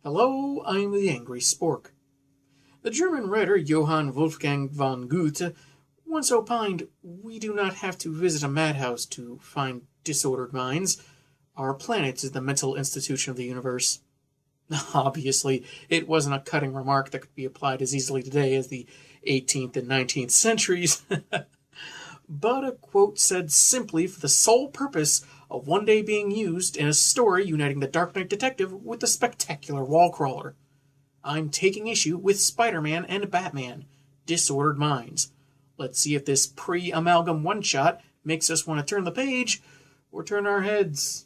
Hello, I'm the Angry Spork. The German writer Johann Wolfgang von Goethe once opined, "We do not have to visit a madhouse to find disordered minds. Our planet is the mental institution of the universe." Obviously, it wasn't a cutting remark that could be applied as easily today as the 18th and 19th centuries, but a quote said simply for the sole purpose of one day being used in a story uniting the Dark Knight detective with the spectacular wall crawler. I'm taking issue with Spider-Man and Batman, Disordered Minds. Let's see if this pre-amalgam one-shot makes us want to turn the page or turn our heads.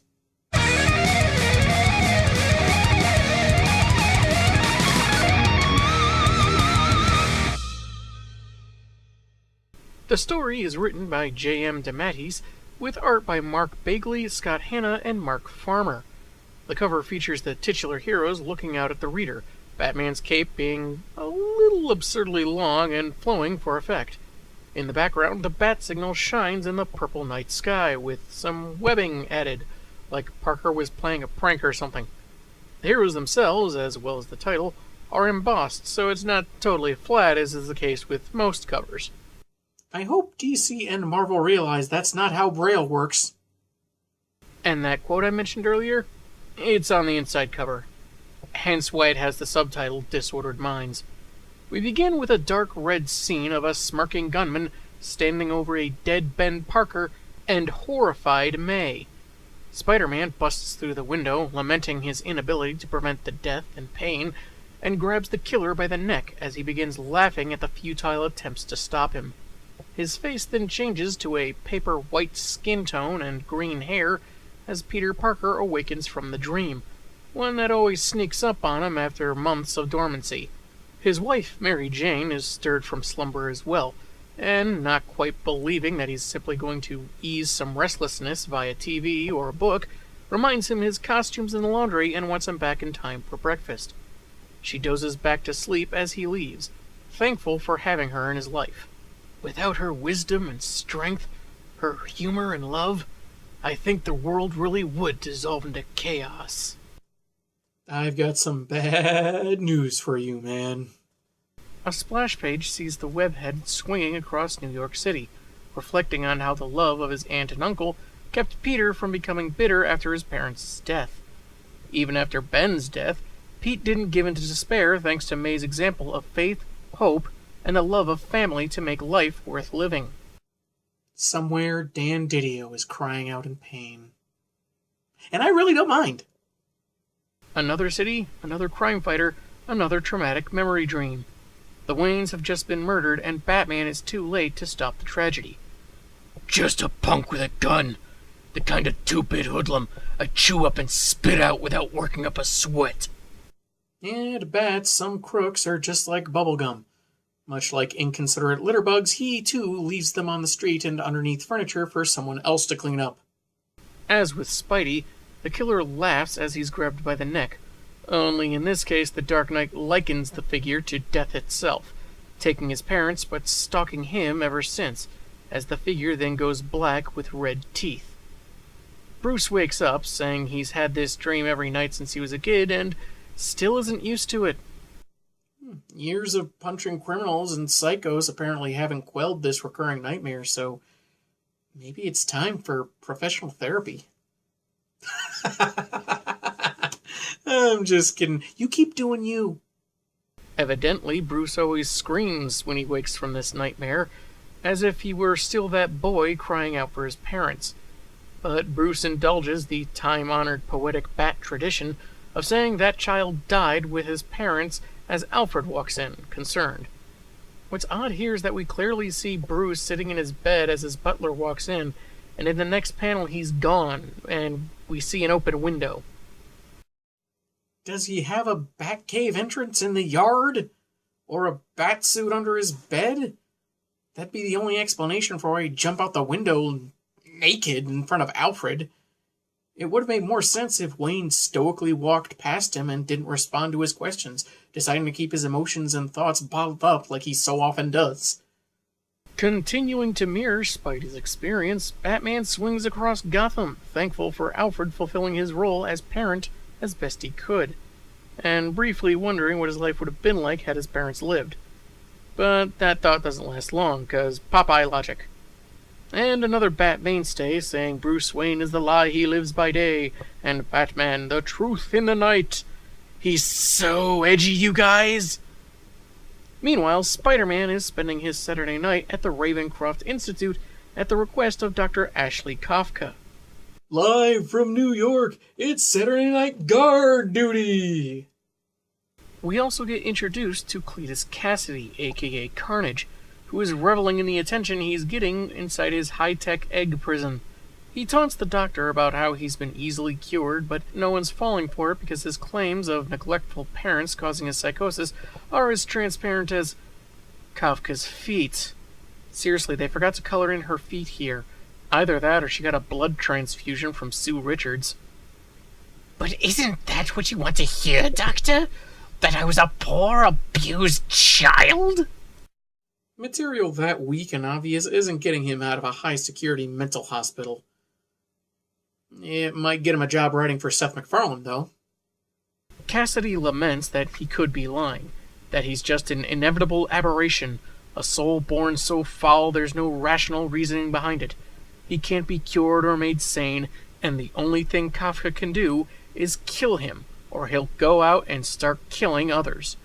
The story is written by J.M. DeMatteis, with art by Mark Bagley, Scott Hanna, and Mark Farmer. The cover features the titular heroes looking out at the reader, Batman's cape being a little absurdly long and flowing for effect. In the background, the bat signal shines in the purple night sky, with some webbing added, like Parker was playing a prank or something. The heroes themselves, as well as the title, are embossed, so it's not totally flat as is the case with most covers. I hope DC and Marvel realize that's not how Braille works. And that quote I mentioned earlier? It's on the inside cover. Hence why it has the subtitle Disordered Minds. We begin with a dark red scene of a smirking gunman standing over a dead Ben Parker and horrified May. Spider-Man busts through the window, lamenting his inability to prevent the death and pain, and grabs the killer by the neck as he begins laughing at the futile attempts to stop him. His face then changes to a paper white skin tone and green hair as Peter Parker awakens from the dream, one that always sneaks up on him after months of dormancy. His wife, Mary Jane, is stirred from slumber as well, and, not quite believing that he's simply going to ease some restlessness via TV or a book, reminds him his costume's in the laundry and wants him back in time for breakfast. She dozes back to sleep as he leaves, thankful for having her in his life. Without her wisdom and strength, her humor and love, I think the world really would dissolve into chaos. I've got some bad news for you, man. A splash page sees the webhead swinging across New York City, reflecting on how the love of his aunt and uncle kept Peter from becoming bitter after his parents' death. Even after Ben's death, Pete didn't give in to despair thanks to May's example of faith, hope, and the love of family to make life worth living. Somewhere, Dan Didio is crying out in pain. And I really don't mind. Another city, another crime fighter, another traumatic memory dream. The Waynes have just been murdered, and Batman is too late to stop the tragedy. Just a punk with a gun. The kind of two-bit hoodlum I chew up and spit out without working up a sweat. And bats, some crooks are just like bubblegum. Much like inconsiderate litterbugs, he, too, leaves them on the street and underneath furniture for someone else to clean up. As with Spidey, the killer laughs as he's grabbed by the neck. Only in this case, the Dark Knight likens the figure to death itself, taking his parents but stalking him ever since, as the figure then goes black with red teeth. Bruce wakes up, saying he's had this dream every night since he was a kid and still isn't used to it. Years of punching criminals and psychos apparently haven't quelled this recurring nightmare, so maybe it's time for professional therapy. I'm just kidding. You keep doing you. Evidently, Bruce always screams when he wakes from this nightmare, as if he were still that boy crying out for his parents. But Bruce indulges the time-honored poetic bat tradition of saying that child died with his parents as Alfred walks in, concerned. What's odd here is that we clearly see Bruce sitting in his bed as his butler walks in, and in the next panel he's gone, and we see an open window. Does he have a Batcave entrance in the yard? Or a bat suit under his bed? That'd be the only explanation for why he'd jump out the window naked in front of Alfred. It would have made more sense if Wayne stoically walked past him and didn't respond to his questions, deciding to keep his emotions and thoughts bottled up like he so often does. Continuing to mirror Spidey's experience, Batman swings across Gotham, thankful for Alfred fulfilling his role as parent as best he could. and briefly wondering what his life would have been like had his parents lived. But that thought doesn't last long, because Popeye logic. And another Bat mainstay saying Bruce Wayne is the lie he lives by day, and Batman the truth in the night. He's so edgy, you guys! Meanwhile, Spider-Man is spending his Saturday night at the Ravencroft Institute at the request of Dr. Ashley Kafka. Live from New York, it's Saturday Night Guard duty! We also get introduced to Cletus Cassidy, aka Carnage, who is reveling in the attention he's getting inside his high-tech egg prison. He taunts the doctor about how he's been easily cured, but no one's falling for it because his claims of neglectful parents causing his psychosis are as transparent as Kafka's feet. Seriously, they forgot to color in her feet here. Either that or she got a blood transfusion from Sue Richards. But isn't that what you want to hear, Doctor? That I was a poor, abused child? Material that weak and obvious isn't getting him out of a high-security mental hospital. It might get him a job writing for Seth MacFarlane, though. Cassidy laments that he could be lying, that he's just an inevitable aberration, a soul born so foul there's no rational reasoning behind it. He can't be cured or made sane, and the only thing Kafka can do is kill him, or he'll go out and start killing others.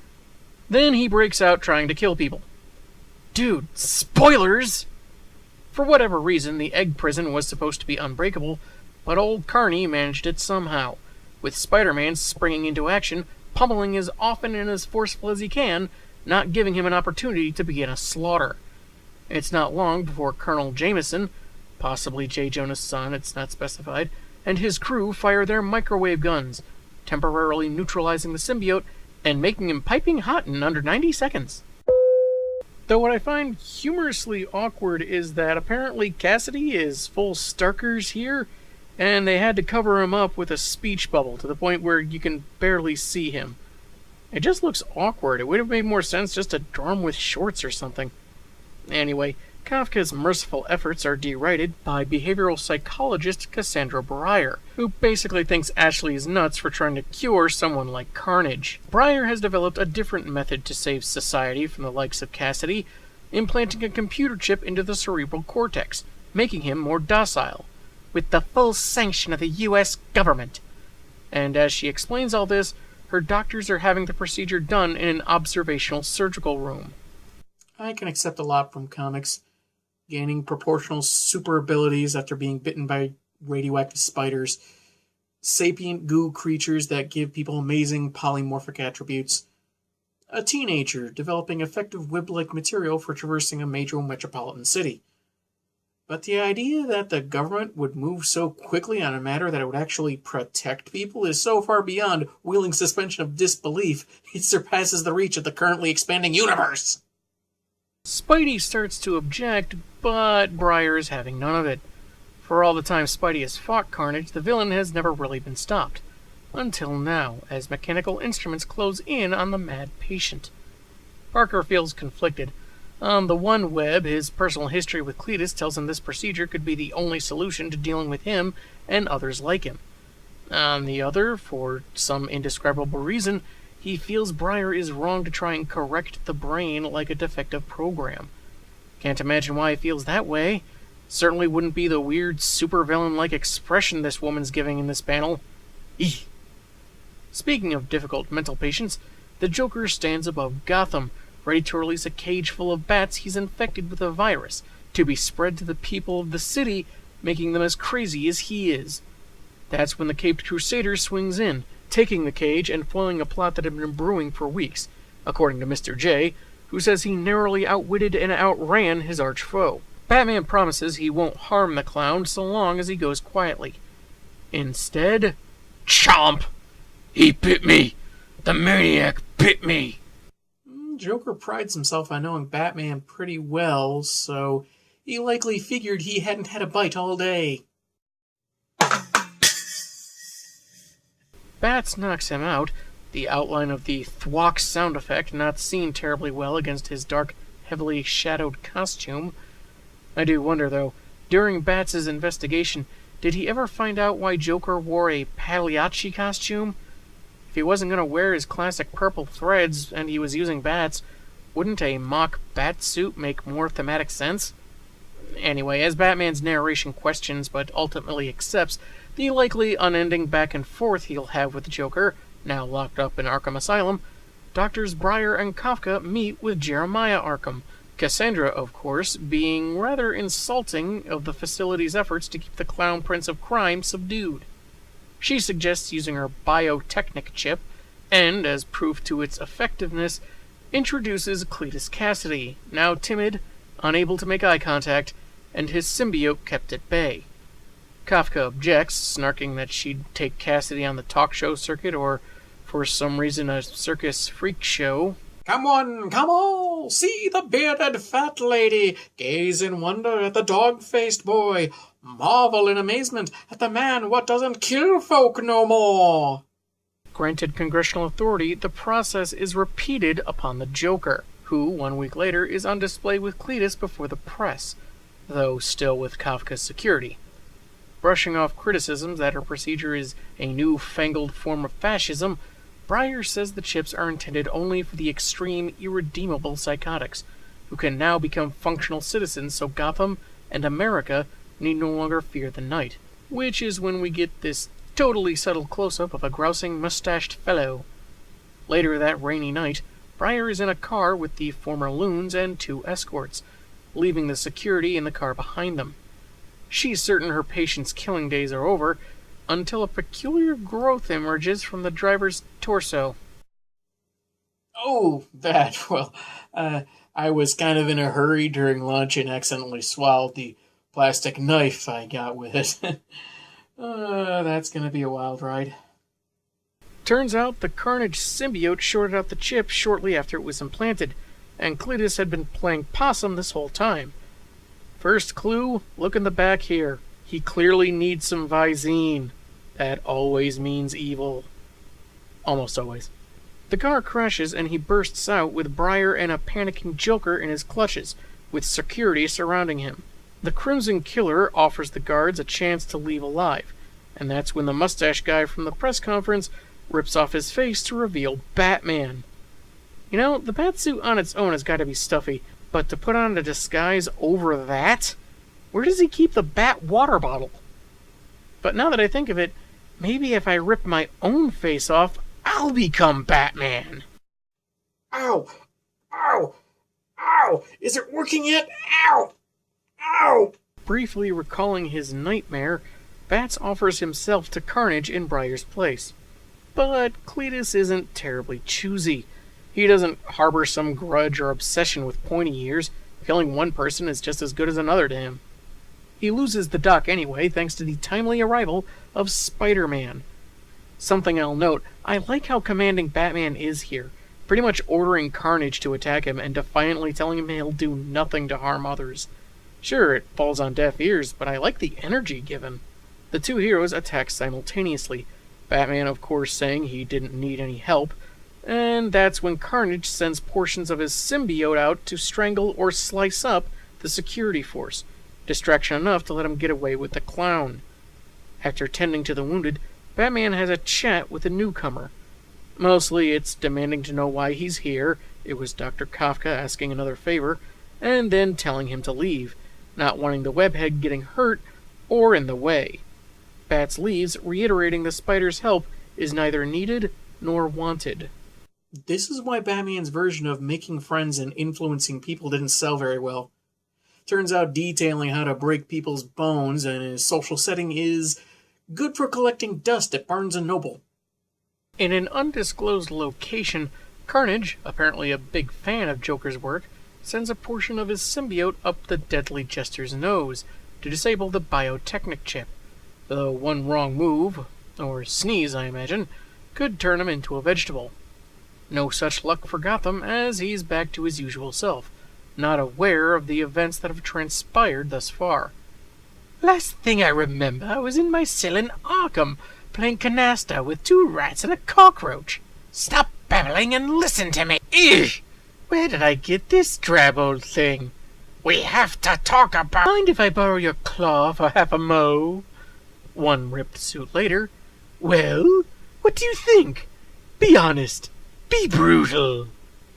Then he breaks out trying to kill people. Dude, spoilers! For whatever reason, the egg prison was supposed to be unbreakable, but old Carney managed it somehow, with Spider-Man springing into action, pummeling as often and as forceful as he can, not giving him an opportunity to begin a slaughter. It's not long before Colonel Jameson, possibly J. Jonah's son, it's not specified, and his crew fire their microwave guns, temporarily neutralizing the symbiote and making him piping hot in under 90 seconds. Though what I find humorously awkward is that apparently Cassidy is full Starkers here, and they had to cover him up with a speech bubble to the point where you can barely see him. It just looks awkward. It would have made more sense just to draw him with shorts or something. Anyway, Kafka's merciful efforts are derided by behavioral psychologist Cassandra Breyer, who basically thinks Ashley is nuts for trying to cure someone like Carnage. Breyer has developed a different method to save society from the likes of Cassidy, implanting a computer chip into the cerebral cortex, making him more docile, with the full sanction of the U.S. government. And as she explains all this, her doctors are having the procedure done in an observational surgical room. I can accept a lot from comics. Gaining proportional super abilities after being bitten by radioactive spiders. Sapient goo creatures that give people amazing polymorphic attributes. A teenager developing effective web-like material for traversing a major metropolitan city. But the idea that the government would move so quickly on a matter that it would actually protect people is so far beyond willing suspension of disbelief, it surpasses the reach of the currently expanding universe. Spidey starts to object, but Breyer is having none of it. For all the time Spidey has fought Carnage, the villain has never really been stopped. Until now, as mechanical instruments close in on the mad patient. Parker feels conflicted. On the one web, his personal history with Cletus tells him this procedure could be the only solution to dealing with him and others like him. On the other, for some indescribable reason, he feels Breyer is wrong to try and correct the brain like a defective program. Can't imagine why he feels that way. Certainly wouldn't be the weird supervillain-like expression this woman's giving in this panel. Eeh. Speaking of difficult mental patients, the Joker stands above Gotham, ready to release a cage full of bats he's infected with a virus, to be spread to the people of the city, making them as crazy as he is. That's when the Caped Crusader swings in, taking the cage and foiling a plot that had been brewing for weeks, according to Mr. J, who says he narrowly outwitted and outran his arch-foe. Batman promises he won't harm the clown so long as he goes quietly. Instead, chomp! He bit me! The maniac bit me! Joker prides himself on knowing Batman pretty well, so he likely figured he hadn't had a bite all day. Bats knocks him out, the outline of the thwack sound effect not seen terribly well against his dark, heavily shadowed costume. I do wonder, though, during Bats' investigation, did he ever find out why Joker wore a Pagliacci costume? If he wasn't going to wear his classic purple threads and he was using bats, wouldn't a mock bat suit make more thematic sense? Anyway, as Batman's narration questions but ultimately accepts the likely unending back and forth he'll have with the Joker, now locked up in Arkham Asylum, Doctors Breyer and Kafka meet with Jeremiah Arkham, Cassandra, of course, being rather insulting of the facility's efforts to keep the Clown Prince of Crime subdued. She suggests using her biotechnic chip, and, as proof to its effectiveness, introduces Cletus Cassidy, now timid, unable to make eye contact, and his symbiote kept at bay. Kafka objects, snarking that she'd take Cassidy on the talk show circuit or, for some reason, a circus freak show. Come on, come all, see the bearded fat lady, gaze in wonder at the dog-faced boy, marvel in amazement at the man what doesn't kill folk no more. Granted congressional authority, the process is repeated upon the Joker, who, 1 week later, is on display with Cletus before the press, though still with Kafka's security. Brushing off criticisms that her procedure is a new-fangled form of fascism, Breyer says the chips are intended only for the extreme, irredeemable psychotics, who can now become functional citizens so Gotham and America need no longer fear the night, which is when we get this totally subtle close-up of a grousing, mustached fellow. Later that rainy night, Breyer is in a car with the former loons and 2 escorts, leaving the security in the car behind them. She's certain her patient's killing days are over, until a peculiar growth emerges from the driver's torso. Oh, that, well, I was kind of in a hurry during lunch and accidentally swallowed the plastic knife I got with it. That's gonna be a wild ride. Turns out the Carnage symbiote shorted out the chip shortly after it was implanted, and Cletus had been playing possum this whole time. First clue, look in the back here. He clearly needs some Visine. That always means evil. Almost always. The car crashes and he bursts out with Breyer and a panicking Joker in his clutches, with security surrounding him. The Crimson Killer offers the guards a chance to leave alive, and that's when the mustache guy from the press conference rips off his face to reveal Batman. You know, the Batsuit on its own has got to be stuffy, but to put on a disguise over that? Where does he keep the Bat water bottle? But now that I think of it, maybe if I rip my own face off, I'll become Batman. Ow! Ow! Ow! Is it working yet? Ow! Ow! Briefly recalling his nightmare, Bats offers himself to Carnage in Breyer's place. But Cletus isn't terribly choosy. He doesn't harbor some grudge or obsession with pointy ears. Killing one person is just as good as another to him. He loses the Doc anyway, thanks to the timely arrival of Spider-Man. Something I'll note, I like how commanding Batman is here, pretty much ordering Carnage to attack him and defiantly telling him he'll do nothing to harm others. Sure, it falls on deaf ears, but I like the energy given. The 2 heroes attack simultaneously, Batman of course saying he didn't need any help, and that's when Carnage sends portions of his symbiote out to strangle or slice up the security force, distraction enough to let him get away with the clown. After tending to the wounded, Batman has a chat with the newcomer. Mostly it's demanding to know why he's here, it was Dr. Kafka asking another favor, and then telling him to leave, not wanting the webhead getting hurt or in the way. Bats leaves, reiterating the spider's help is neither needed nor wanted. This is why Batman's version of making friends and influencing people didn't sell very well. Turns out detailing how to break people's bones in a social setting is good for collecting dust at Barnes & Noble. In an undisclosed location, Carnage, apparently a big fan of Joker's work, sends a portion of his symbiote up the deadly Jester's nose to disable the biotechnic chip, though one wrong move, or sneeze I imagine, could turn him into a vegetable. No such luck for Gotham, as he's back to his usual self, not aware of the events that have transpired thus far. Last thing I remember, I was in my cell in Arkham, playing canasta with 2 rats and a cockroach. Stop babbling and listen to me. Eugh! Where did I get this drab old thing? We have to talk about— Mind if I borrow your claw for half a mo? One ripped suit later. Well, what do you think? Be honest. Be brutal.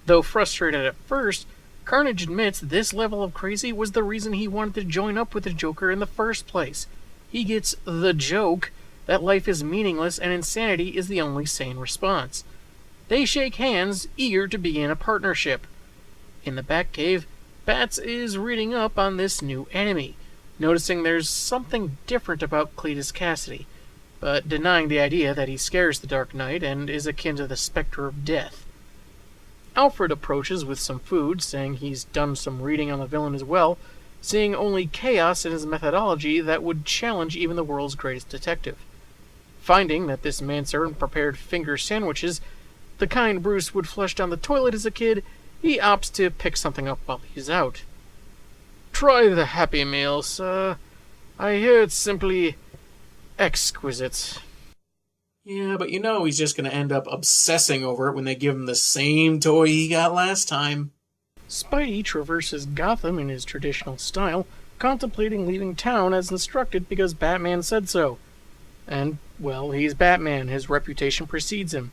Though frustrated at first, Carnage admits this level of crazy was the reason he wanted to join up with the Joker in the first place. He gets the joke that life is meaningless and insanity is the only sane response. They shake hands, eager to begin a partnership. In the Batcave, Bats is reading up on this new enemy, noticing there's something different about Cletus Cassidy, but denying the idea that he scares the Dark Knight and is akin to the specter of death. Alfred approaches with some food, saying he's done some reading on the villain as well, seeing only chaos in his methodology that would challenge even the world's greatest detective. Finding that this manservant prepared finger sandwiches, the kind Bruce would flush down the toilet as a kid, he opts to pick something up while he's out. "Try the Happy Meal, sir. I hear it's simply exquisite." Yeah, but he's just going to end up obsessing over it when they give him the same toy he got last time. Spidey traverses Gotham in his traditional style, contemplating leaving town as instructed because Batman said so. And, well, he's Batman. His reputation precedes him.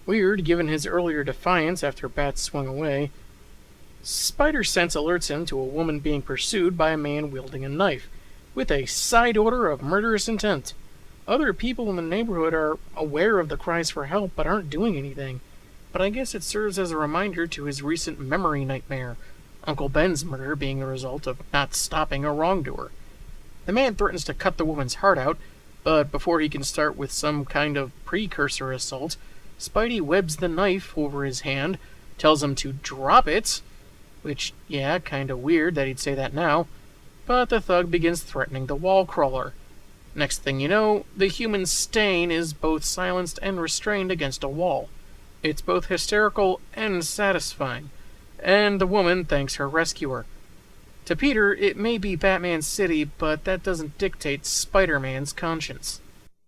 Weird, given his earlier defiance after Bats swung away. Spider sense alerts him to a woman being pursued by a man wielding a knife, with a side order of murderous intent. Other people in the neighborhood are aware of the cries for help but aren't doing anything. But I guess it serves as a reminder to his recent memory nightmare, Uncle Ben's murder being the result of not stopping a wrongdoer. The man threatens to cut the woman's heart out, but before he can start with some kind of precursor assault, Spidey webs the knife over his hand, tells him to drop it, which, yeah, kinda weird that he'd say that now, but the thug begins threatening the wall crawler. Next thing you know, the human stain is both silenced and restrained against a wall. It's both hysterical and satisfying, and the woman thanks her rescuer. To Peter, it may be Batman's city, but that doesn't dictate Spider-Man's conscience.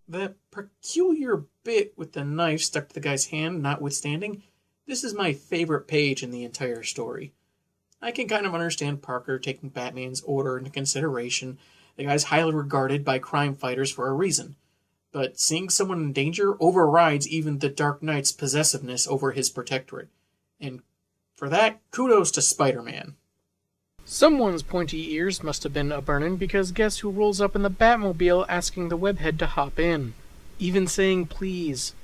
The peculiar bit with the knife stuck to the guy's hand notwithstanding, this is my favorite page in the entire story. I can kind of understand Parker taking Batman's order into consideration. The guy's highly regarded by crime fighters for a reason. But seeing someone in danger overrides even the Dark Knight's possessiveness over his protectorate. And for that, kudos to Spider-Man. Someone's pointy ears must have been a-burnin' because guess who rolls up in the Batmobile asking the webhead to hop in? Even saying please.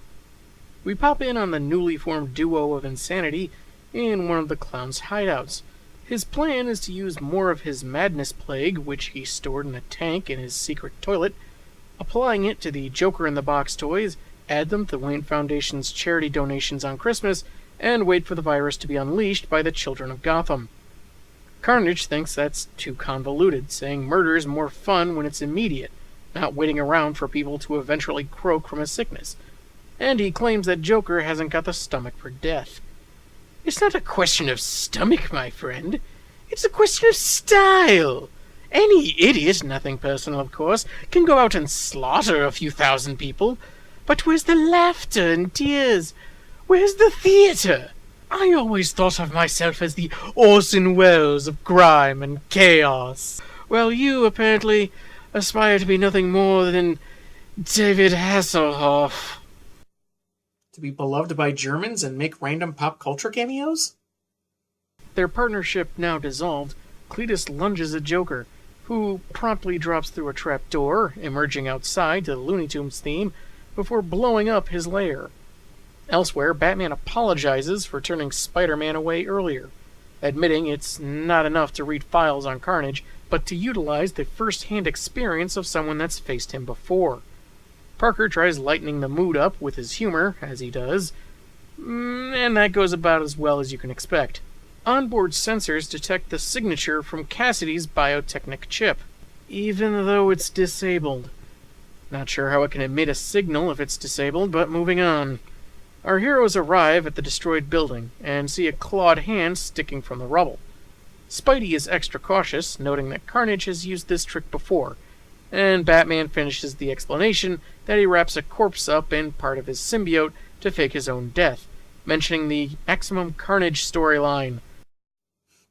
We pop in on the newly formed duo of Insanity in one of the clown's hideouts. His plan is to use more of his madness plague, which he stored in a tank in his secret toilet, applying it to the Joker-in-the-Box toys, add them to the Wayne Foundation's charity donations on Christmas, and wait for the virus to be unleashed by the children of Gotham. Carnage thinks that's too convoluted, saying murder is more fun when it's immediate, not waiting around for people to eventually croak from a sickness, and he claims that Joker hasn't got the stomach for death. "It's not a question of stomach, my friend. It's a question of style. Any idiot, nothing personal of course, can go out and slaughter a few thousand people. But where's the laughter and tears? Where's the theater? I always thought of myself as the Orson Welles of crime and chaos. Well, you apparently aspire to be nothing more than David Hasselhoff." To be beloved by Germans and make random pop culture cameos? Their partnership now dissolved, Cletus lunges at Joker, who promptly drops through a trap door, emerging outside to the Looney Tunes theme, before blowing up his lair. Elsewhere, Batman apologizes for turning Spider-Man away earlier, admitting it's not enough to read files on Carnage, but to utilize the first-hand experience of someone that's faced him before. Parker tries lightening the mood up with his humor, as he does, and that goes about as well as you can expect. Onboard sensors detect the signature from Cassidy's biotechnic chip, even though it's disabled. Not sure how it can emit a signal if it's disabled, but moving on. Our heroes arrive at the destroyed building and see a clawed hand sticking from the rubble. Spidey is extra cautious, noting that Carnage has used this trick before, and Batman finishes the explanation that he wraps a corpse up in part of his symbiote to fake his own death, mentioning the Maximum Carnage storyline.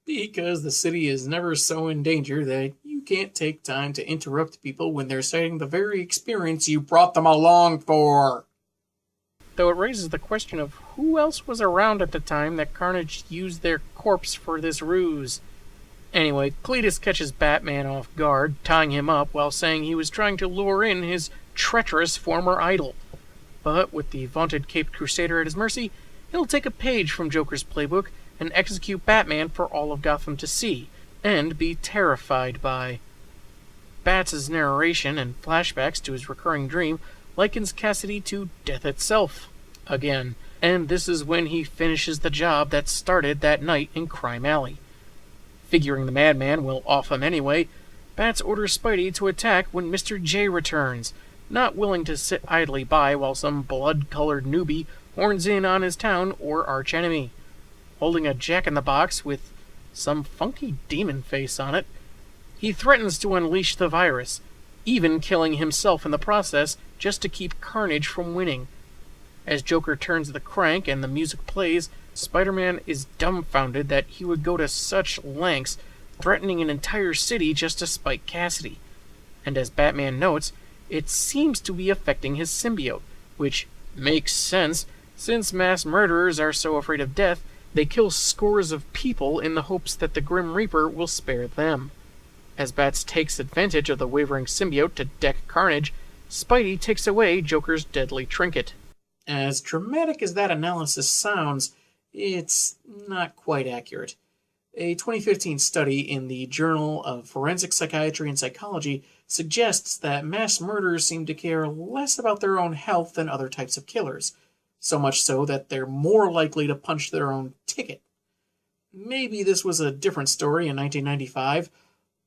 Because the city is never so in danger that you can't take time to interrupt people when they're citing the very experience you brought them along for. though it raises the question of who else was around at the time that Carnage used their corpse for this ruse. Anyway, Cletus catches Batman off guard, tying him up while saying he was trying to lure in his treacherous former idol. But with the vaunted Caped Crusader at his mercy, he'll take a page from Joker's playbook and execute Batman for all of Gotham to see, and be terrified by. Bats' narration and flashbacks to his recurring dream likens Cassidy to death itself, again, and this is when he finishes the job that started that night in Crime Alley. Figuring the madman will off him anyway, Bats orders Spidey to attack when Mr. J returns, not willing to sit idly by while some blood-colored newbie horns in on his town or archenemy. Holding a jack-in-the-box with some funky demon face on it, he threatens to unleash the virus, even killing himself in the process just to keep Carnage from winning. As Joker turns the crank and the music plays, Spider-Man is dumbfounded that he would go to such lengths, threatening an entire city just to spite Cassidy. And as Batman notes, it seems to be affecting his symbiote, which makes sense, since mass murderers are so afraid of death, they kill scores of people in the hopes that the Grim Reaper will spare them. As Bats takes advantage of the wavering symbiote to deck Carnage, Spidey takes away Joker's deadly trinket. As dramatic as that analysis sounds, it's not quite accurate. A 2015 study in the Journal of Forensic Psychiatry and Psychology suggests that mass murderers seem to care less about their own health than other types of killers, so much so that they're more likely to punch their own ticket. Maybe this was a different story in 1995,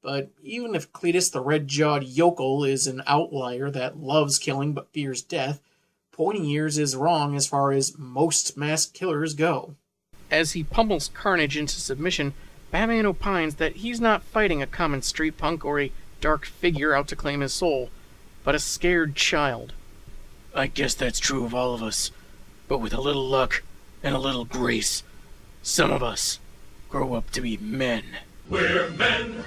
but even if Cletus the red-jawed yokel is an outlier that loves killing but fears death, Pointy Ears is wrong as far as most mass killers go. As he pummels Carnage into submission, Batman opines that he's not fighting a common street punk or a dark figure out to claim his soul, but a scared child. I guess that's true of all of us, but with a little luck and a little grace, some of us grow up to be men. We're men!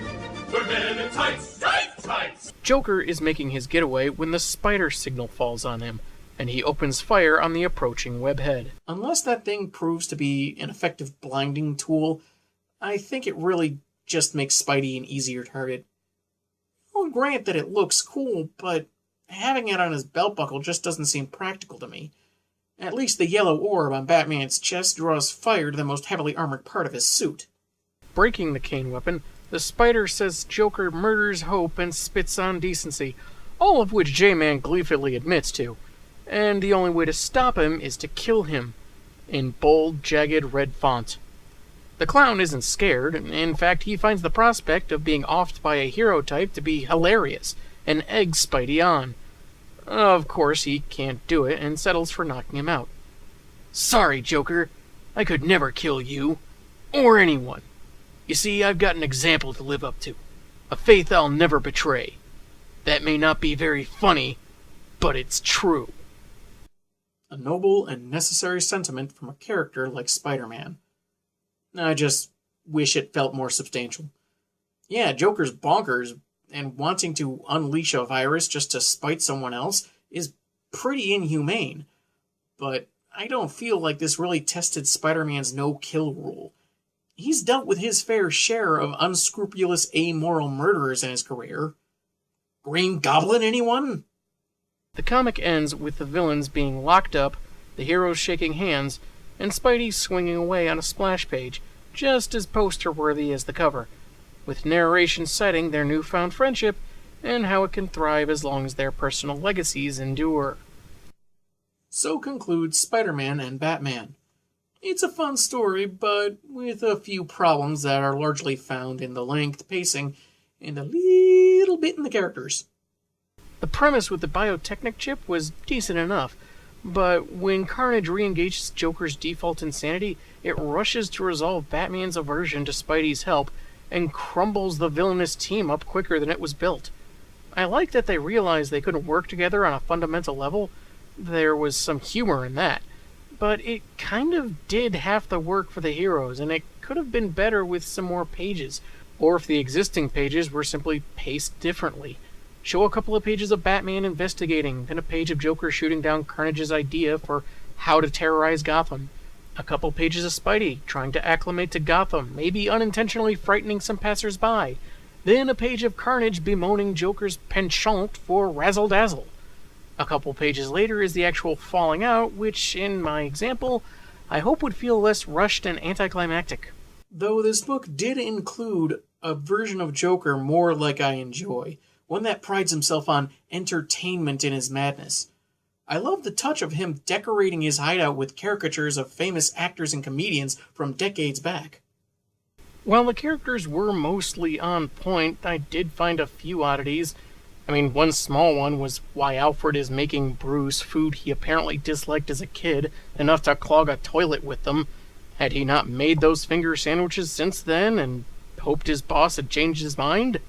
We're men in tights! Tights! Tights! Joker is making his getaway when the spider signal falls on him, and he opens fire on the approaching webhead. Unless that thing proves to be an effective blinding tool, I think it really just makes Spidey an easier target. I'll grant that it looks cool, but having it on his belt buckle just doesn't seem practical to me. At least the yellow orb on Batman's chest draws fire to the most heavily armored part of his suit. Breaking the cane weapon, the spider says Joker murders hope and spits on decency, all of which J-Man gleefully admits to. And the only way to stop him is to kill him, in bold, jagged red font. The clown isn't scared. In fact, he finds the prospect of being offed by a hero type to be hilarious, and eggs Spidey on. Of course, he can't do it, and settles for knocking him out. Sorry, Joker. I could never kill you. Or anyone. You see, I've got an example to live up to. A faith I'll never betray. That may not be very funny, but it's true. A noble and necessary sentiment from a character like Spider-Man. I just wish it felt more substantial. Yeah, Joker's bonkers, and wanting to unleash a virus just to spite someone else is pretty inhumane. But I don't feel like this really tested Spider-Man's no-kill rule. He's dealt with his fair share of unscrupulous, amoral murderers in his career. Green Goblin, anyone? The comic ends with the villains being locked up, the heroes shaking hands, and Spidey swinging away on a splash page, just as poster-worthy as the cover, with narration citing their newfound friendship and how it can thrive as long as their personal legacies endure. So concludes Spider-Man and Batman. It's a fun story, but with a few problems that are largely found in the length, pacing, and a little bit in the characters. The premise with the biotechnic chip was decent enough, but when Carnage re-engages Joker's default insanity, it rushes to resolve Batman's aversion to Spidey's help and crumbles the villainous team up quicker than it was built. I like that they realized they couldn't work together on a fundamental level. There was some humor in that. But it kind of did half the work for the heroes, and it could have been better with some more pages, or if the existing pages were simply paced differently. Show a couple of pages of Batman investigating, then a page of Joker shooting down Carnage's idea for how to terrorize Gotham. A couple pages of Spidey trying to acclimate to Gotham, maybe unintentionally frightening some passersby. Then a page of Carnage bemoaning Joker's penchant for razzle-dazzle. A couple pages later is the actual falling out, which, in my example, I hope would feel less rushed and anticlimactic. Though this book did include a version of Joker more like I enjoy, one that prides himself on entertainment in his madness. I love the touch of him decorating his hideout with caricatures of famous actors and comedians from decades back. While the characters were mostly on point, I did find a few oddities. I mean, one small one was why Alfred is making Bruce food he apparently disliked as a kid, enough to clog a toilet with them. Had he not made those finger sandwiches since then, and hoped his boss had changed his mind?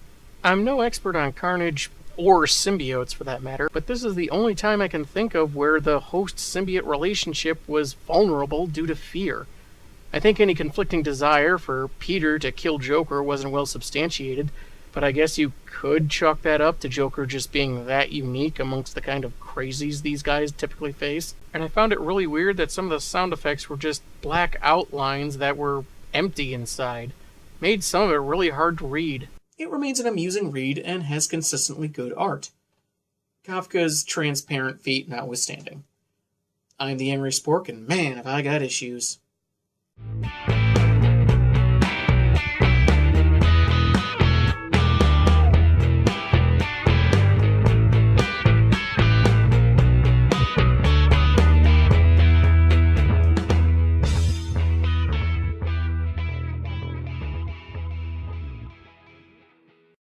I'm no expert on Carnage, or symbiotes for that matter, but this is the only time I can think of where the host-symbiote relationship was vulnerable due to fear. I think any conflicting desire for Peter to kill Joker wasn't well substantiated, but I guess you could chalk that up to Joker just being that unique amongst the kind of crazies these guys typically face. And I found it really weird that some of the sound effects were just black outlines that were empty inside. Made some of it really hard to read. It remains an amusing read and has consistently good art. Kafka's transparent feet notwithstanding. I'm the Angry Spork, and man, have I got issues.